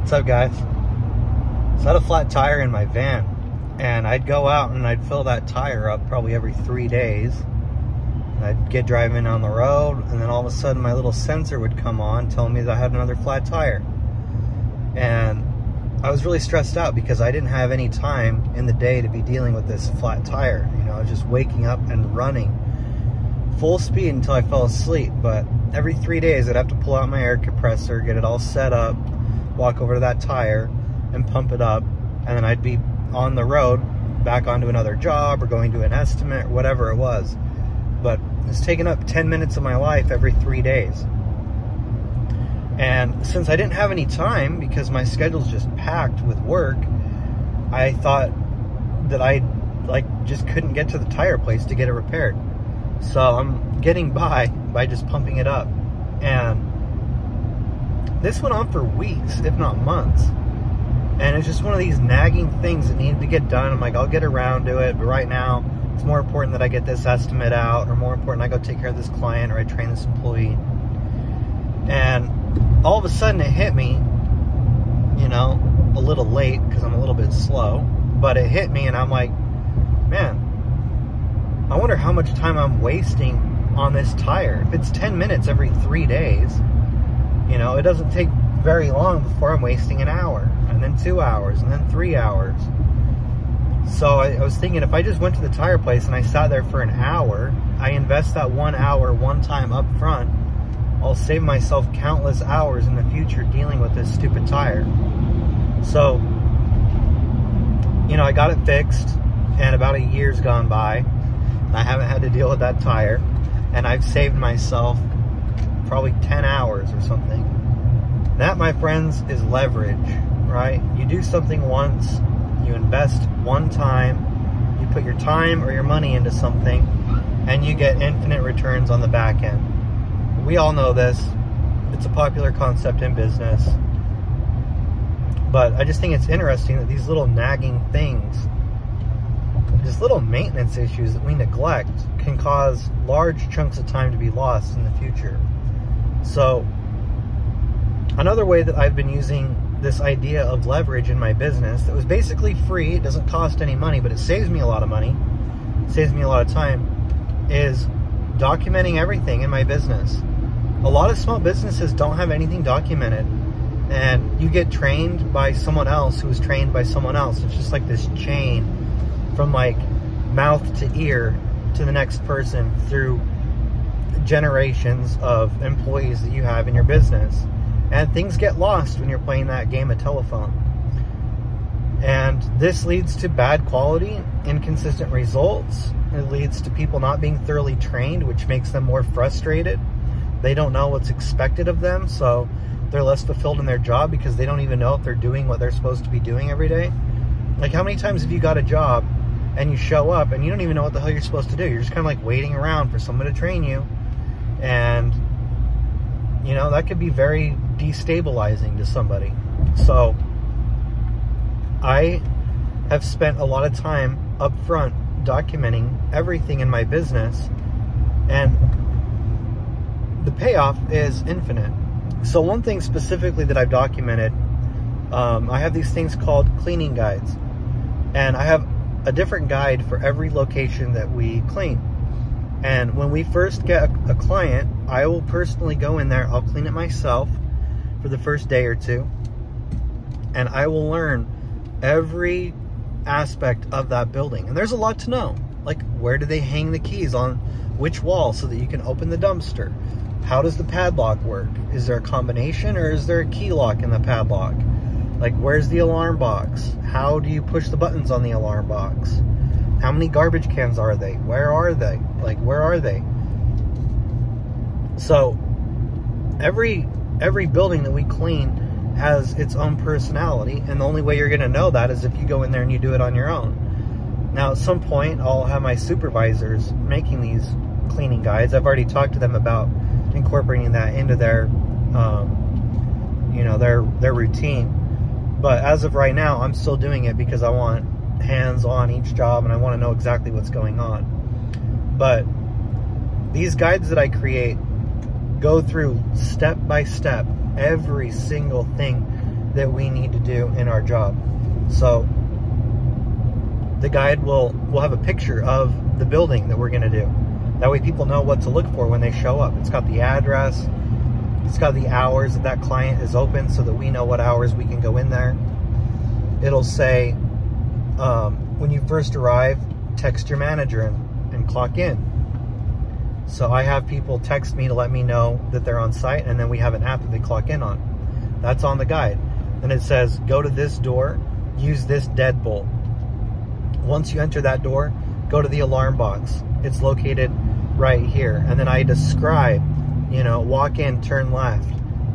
What's up, guys? So I had a flat tire in my van, and I'd go out and I'd fill that tire up probably every 3 days. And I'd get driving on the road, and then all of a sudden my little sensor would come on telling me that I had another flat tire. And I was really stressed out because I didn't have any time in the day to be dealing with this flat tire. You know, I was just waking up and running full speed until I fell asleep. But every 3 days I'd have to pull out my air compressor, get it all set up, walk over to that tire and pump it up, and then I'd be on the road back onto another job or going to an estimate or whatever it was. But it's taken up 10 minutes of my life every 3 days. And since I didn't have any time because my schedule's just packed with work, I thought that I just couldn't get to the tire place to get it repaired. So I'm getting by just pumping it up. And this went on for weeks, if not months. And it's just one of these nagging things that needed to get done. I'm like, I'll get around to it, but right now it's more important that I get this estimate out, or more important I go take care of this client, or I train this employee. And all of a sudden it hit me, you know, a little late because I'm a little bit slow, but it hit me and I'm like, man, I wonder how much time I'm wasting on this tire. If it's 10 minutes every 3 days, you know, it doesn't take very long before I'm wasting an hour, and then 2 hours, and then 3 hours. So I was thinking, if I just went to the tire place and I sat there for an hour, I invest that 1 hour one time up front, I'll save myself countless hours in the future dealing with this stupid tire. So, you know, I got it fixed, and about a year's gone by, and I haven't had to deal with that tire, and I've saved myself probably 10 hours or something. That, my friends, is leverage, right? You do something once, you invest one time, you put your time or your money into something, and you get infinite returns on the back end. We all know this. It's a popular concept in business. But I just think it's interesting that these little nagging things, these little maintenance issues that we neglect, can cause large chunks of time to be lost in the future. So, another way that I've been using this idea of leverage in my business that was basically free, it doesn't cost any money, but it saves me a lot of money, saves me a lot of time, is documenting everything in my business. A lot of small businesses don't have anything documented, and you get trained by someone else who was trained by someone else. It's just like this chain from like mouth to ear to the next person through generations of employees that you have in your business. And things get lost when you're playing that game of telephone. And this leads to bad quality, inconsistent results. It leads to people not being thoroughly trained, which makes them more frustrated. They don't know what's expected of them, so they're less fulfilled in their job because they don't even know if they're doing what they're supposed to be doing every day. Like, how many times have you got a job and you show up and you don't even know what the hell you're supposed to do? You're just kind of like waiting around for someone to train you. And, you know, that could be very destabilizing to somebody. So I have spent a lot of time up front documenting everything in my business, and the payoff is infinite. So one thing specifically that I've documented, I have these things called cleaning guides, and I have a different guide for every location that we clean. And when we first get a client, I will personally go in there, I'll clean it myself for the first day or two, and I will learn every aspect of that building. And there's a lot to know. Like, where do they hang the keys on which wall so that you can open the dumpster? How does the padlock work? Is there a combination, or is there a key lock in the padlock? Like, where's the alarm box? How do you push the buttons on the alarm box? How many garbage cans are they? Where are they? Like, where are they? So every building that we clean has its own personality, and the only way you're going to know that is if you go in there and you do it on your own. Now, at some point, I'll have my supervisors making these cleaning guides. I've already talked to them about incorporating that into their, you know, their routine. But as of right now, I'm still doing it because I want hands on each job and I want to know exactly what's going on. But these guides that I create go through step by step every single thing that we need to do in our job. So the guide will have a picture of the building that we're going to do. That way people know what to look for when they show up. It's got the address, it's got the hours that client is open so that we know what hours we can go in there. It'll say, when you first arrive, text your manager and clock in. So I have people text me to let me know that they're on site, and then we have an app that they clock in on. That's on the guide. And it says, go to this door, use this deadbolt. Once you enter that door, go to the alarm box. It's located right here. And then I describe, you know, walk in, turn left,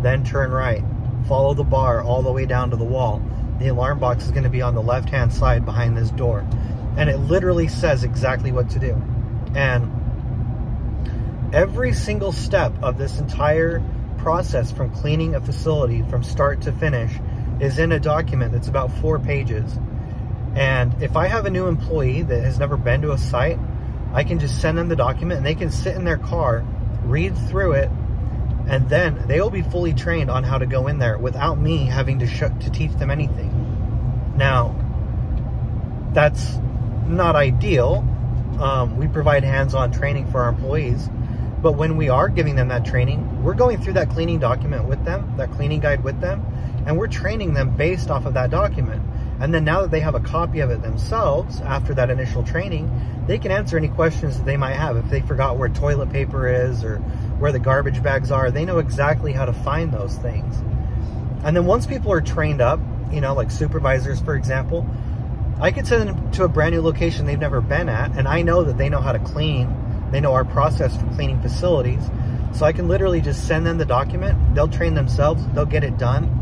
then turn right, follow the bar all the way down to the wall. The alarm box is going to be on the left-hand side behind this door. And it literally says exactly what to do. And every single step of this entire process from cleaning a facility from start to finish is in a document that's about 4 pages. And if I have a new employee that has never been to a site, I can just send them the document and they can sit in their car, read through it, and then they will be fully trained on how to go in there without me having to teach them anything. Now, that's not ideal. We provide hands-on training for our employees, but when we are giving them that training, we're going through that cleaning document with them, that cleaning guide with them, and we're training them based off of that document. And then now that they have a copy of it themselves, after that initial training, they can answer any questions that they might have. If they forgot where toilet paper is or where the garbage bags are, they know exactly how to find those things. And then once people are trained up, you know, like supervisors, for example, I could send them to a brand new location they've never been at, and I know that they know how to clean. They know our process for cleaning facilities. So I can literally just send them the document. They'll train themselves. They'll get it done.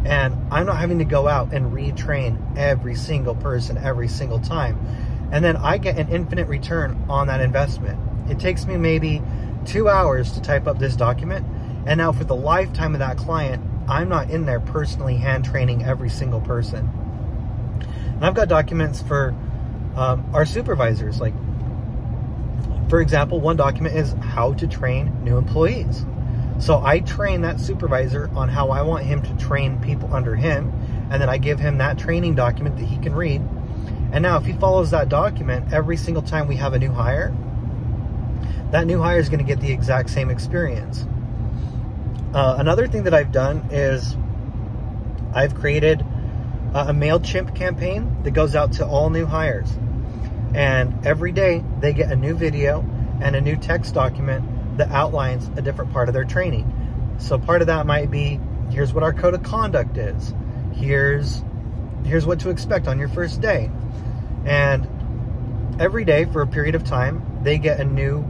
And I'm not having to go out and retrain every single person every single time. And then I get an infinite return on that investment. It takes me maybe 2 hours to type up this document. And now for the lifetime of that client, I'm not in there personally hand training every single person. And I've got documents for our supervisors. Like, for example, one document is how to train new employees. So I train that supervisor on how I want him to train people under him. And then I give him that training document that he can read. And now if he follows that document every single time we have a new hire, that new hire is going to get the exact same experience. Another thing that I've done is I've created a MailChimp campaign that goes out to all new hires. And every day they get a new video and a new text document that outlines a different part of their training. So part of that might be, here's what our code of conduct is. Here's what to expect on your first day. And every day for a period of time, they get a new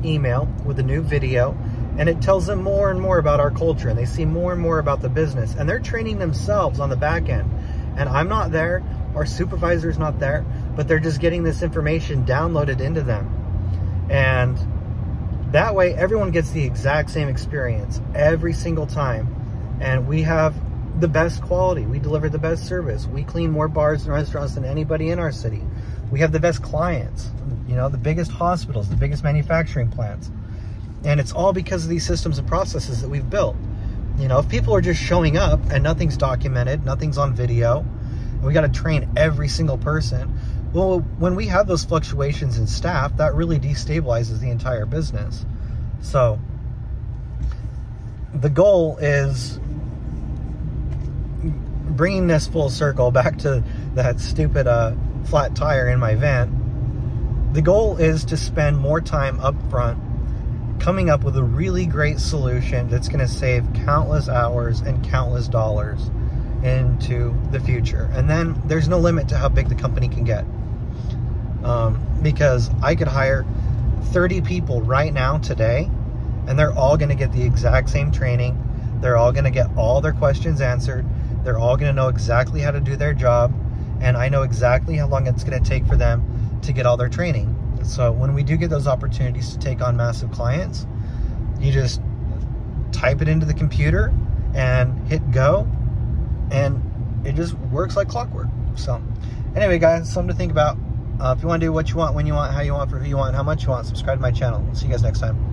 email with a new video, and it tells them more and more about our culture, and they see more and more about the business, and they're training themselves on the back end. And I'm not there, our supervisor's not there, but they're just getting this information downloaded into them. And that way, everyone gets the exact same experience every single time. And we have the best quality. We deliver the best service. We clean more bars and restaurants than anybody in our city. We have the best clients, you know, the biggest hospitals, the biggest manufacturing plants. And it's all because of these systems and processes that we've built. You know, if people are just showing up and nothing's documented, nothing's on video, and we got to train every single person, well, when we have those fluctuations in staff, that really destabilizes the entire business. So the goal is bringing this full circle back to that stupid flat tire in my van. The goal is to spend more time up front coming up with a really great solution that's going to save countless hours and countless dollars into the future. And then there's no limit to how big the company can get. Because I could hire 30 people right now today, and they're all going to get the exact same training. They're all going to get all their questions answered. They're all going to know exactly how to do their job. And I know exactly how long it's going to take for them to get all their training. So when we do get those opportunities to take on massive clients, you just type it into the computer and hit go, and it just works like clockwork. So anyway, guys, something to think about. If you want to do what you want, when you want, how you want, for who you want, how much you want, subscribe to my channel. We'll see you guys next time.